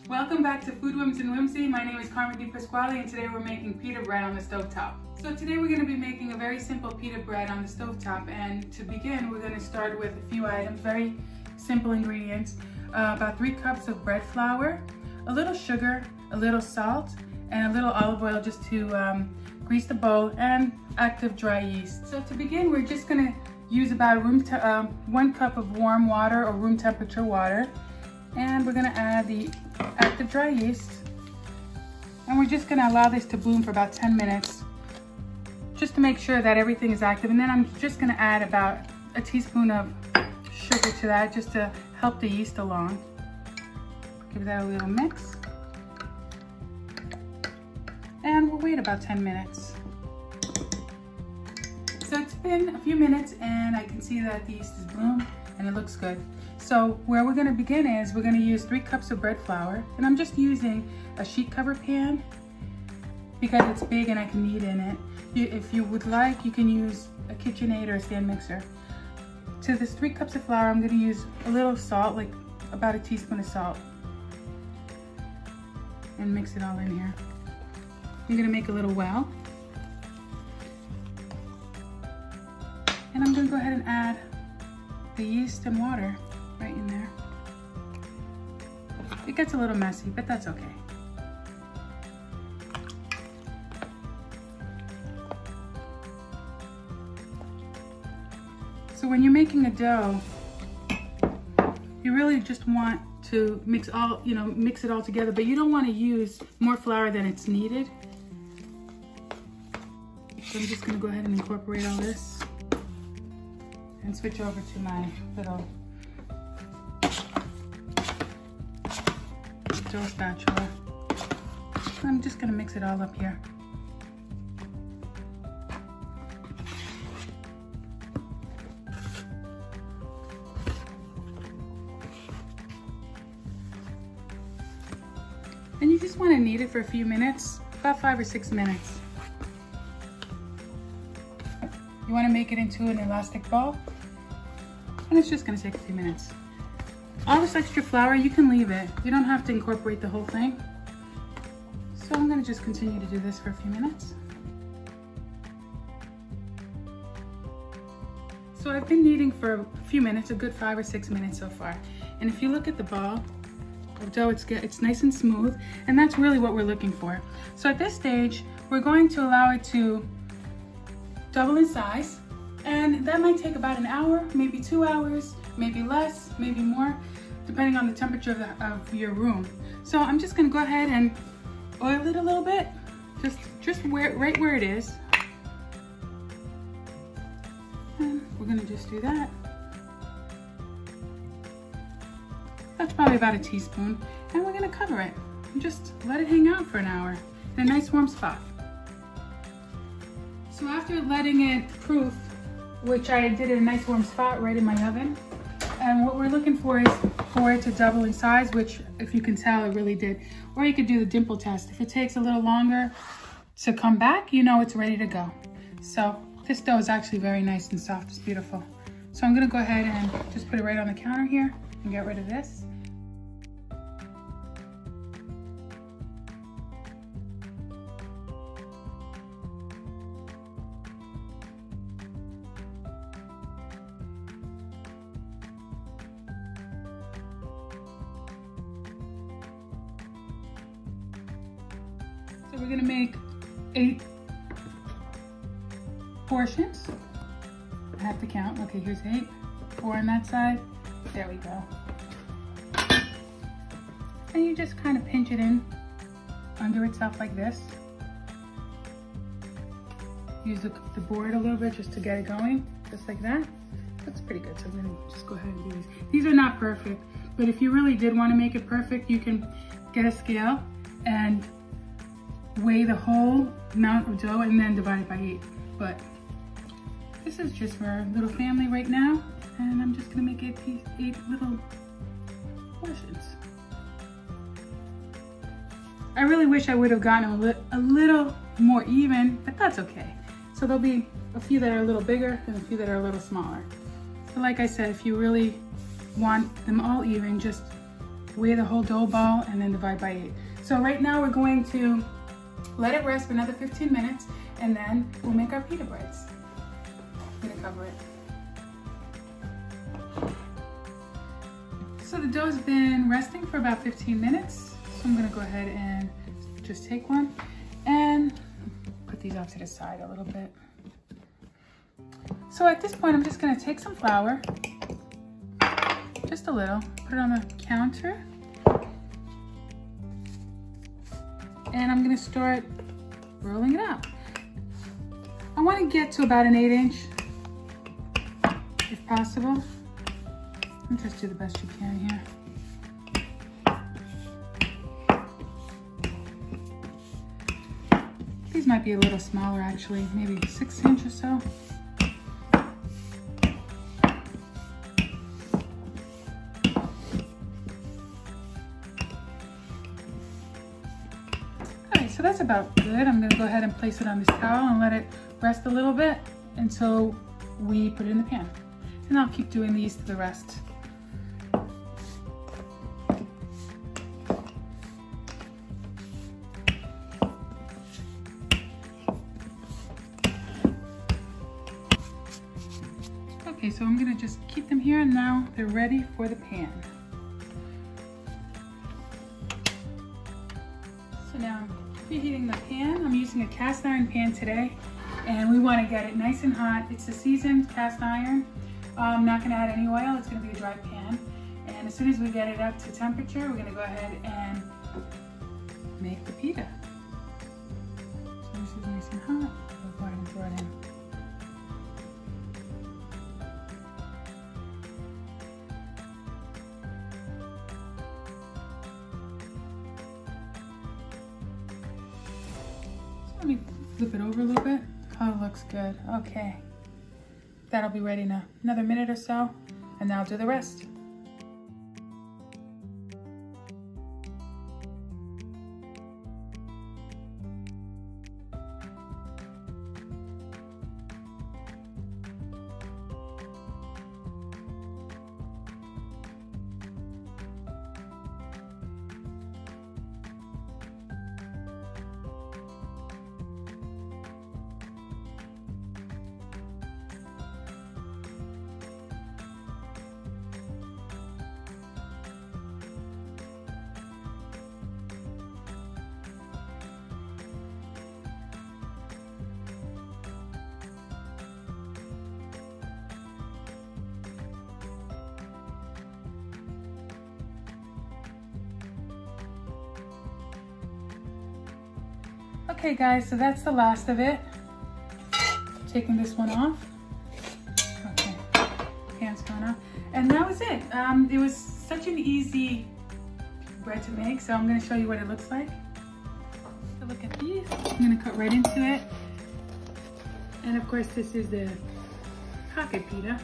Welcome back to Food Whims and Whimsy. My name is Carmen Di Pasquale and today we're making pita bread on the stovetop. So today we're going to be making a very simple pita bread on the stovetop, and to begin we're going to start with a few items, very simple ingredients. About 3 cups of bread flour, a little sugar, a little salt, and a little olive oil just to grease the bowl, and active dry yeast. So to begin, we're just going to use about 1 cup of warm water or room temperature water, and we're going to add the active dry yeast, and we're just going to allow this to bloom for about 10 minutes just to make sure that everything is active. And then I'm just going to add about a teaspoon of sugar to that just to help the yeast along. Give that a little mix, and we'll wait about 10 minutes. So it's been a few minutes and I can see that the yeast is bloomed and it looks good. So where we're going to begin is we're going to use 3 cups of bread flour, and I'm just using a sheet cover pan because it's big and I can knead in it. If you would like, you can use a KitchenAid or a stand mixer. To this 3 cups of flour, I'm going to use a little salt, like about a teaspoon of salt, and mix it all in here. I'm going to make a little well, and I'm going to go ahead and add the yeast and water right in there. It gets a little messy, but that's okay. So when you're making a dough, you really just want to mix it all together, but you don't want to use more flour than it's needed. So I'm just going to go ahead and incorporate all this and switch over to my little dough spatula. I'm just going to mix it all up here. And you just want to knead it for a few minutes, about 5 or 6 minutes. You want to make it into an elastic ball, and it's just going to take a few minutes. All this extra flour, you can leave it. You don't have to incorporate the whole thing. So I'm going to just continue to do this for a few minutes. So I've been kneading for a few minutes, a good 5 or 6 minutes so far. And if you look at the ball of dough, it's nice and smooth, and that's really what we're looking for. So at this stage, we're going to allow it to double in size, and that might take about an hour, maybe 2 hours, maybe less, maybe more, depending on the temperature of your room. So I'm just going to go ahead and oil it a little bit, just right where it is, and we're going to just do that. That's probably about a teaspoon, and we're going to cover it and just let it hang out for an hour in a nice warm spot. So after letting it proof, which I did in a nice warm spot right in my oven, and what we're looking for is for it to double in size, which if you can tell, it really did. Or you could do the dimple test. If it takes a little longer to come back, you know it's ready to go. So this dough is actually very nice and soft. It's beautiful. So I'm gonna go ahead and just put it right on the counter here and get rid of this. So we're gonna make 8 portions. I have to count. Okay, here's 8, 4 on that side. There we go. And you just kind of pinch it in under itself like this. Use the board a little bit just to get it going, just like that. That's pretty good. So I'm gonna just go ahead and do these. These are not perfect, but if you really did want to make it perfect, you can get a scale and weigh the whole amount of dough and then divide it by 8. But this is just for our little family right now, and I'm just gonna make 8 little portions. I really wish I would have gotten a little more even, but that's okay. So there'll be a few that are a little bigger and a few that are a little smaller. So like I said, if you really want them all even, just weigh the whole dough ball and then divide by 8. So right now we're going to let it rest for another 15 minutes and then we'll make our pita breads. I'm gonna cover it. So the dough's been resting for about 15 minutes. So I'm gonna go ahead and just take one and put these off to the side a little bit. So at this point, I'm just gonna take some flour, just a little, put it on the counter. And I'm gonna start rolling it out. I wanna get to about an 8-inch, if possible. And just do the best you can here. These might be a little smaller actually, maybe 6-inch or so. Okay, so that's about good. I'm gonna go ahead and place it on this towel and let it rest a little bit until we put it in the pan. And I'll keep doing these to the rest. Okay, so I'm gonna just keep them here and now they're ready for the pan. So now I'm preheating the pan. I'm using a cast iron pan today and we wanna get it nice and hot. It's a seasoned cast iron. I'm not gonna add any oil, it's gonna be a dry pan. And as soon as we get it up to temperature, we're gonna go ahead and make the pita. So this is nice and hot. We'll go ahead and throw it in. Let me flip it over a little bit. Oh, it looks good. Okay. That'll be ready in another minute or so, and then I'll do the rest. Okay guys, so that's the last of it. Taking this one off. Okay, pan's going off. And that was it. It was such an easy bread to make, so I'm gonna show you what it looks like. So look at these. I'm gonna cut right into it. And of course, this is the pocket pita.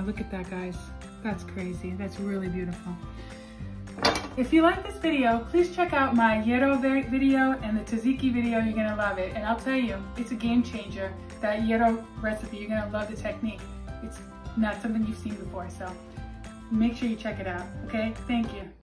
Look at that, guys. That's crazy. That's really beautiful. If you like this video, please check out my gyro video and the tzatziki video. You're gonna love it. And I'll tell you, it's a game changer. That gyro recipe, you're gonna love the technique. It's not something you've seen before, so make sure you check it out, okay? Thank you.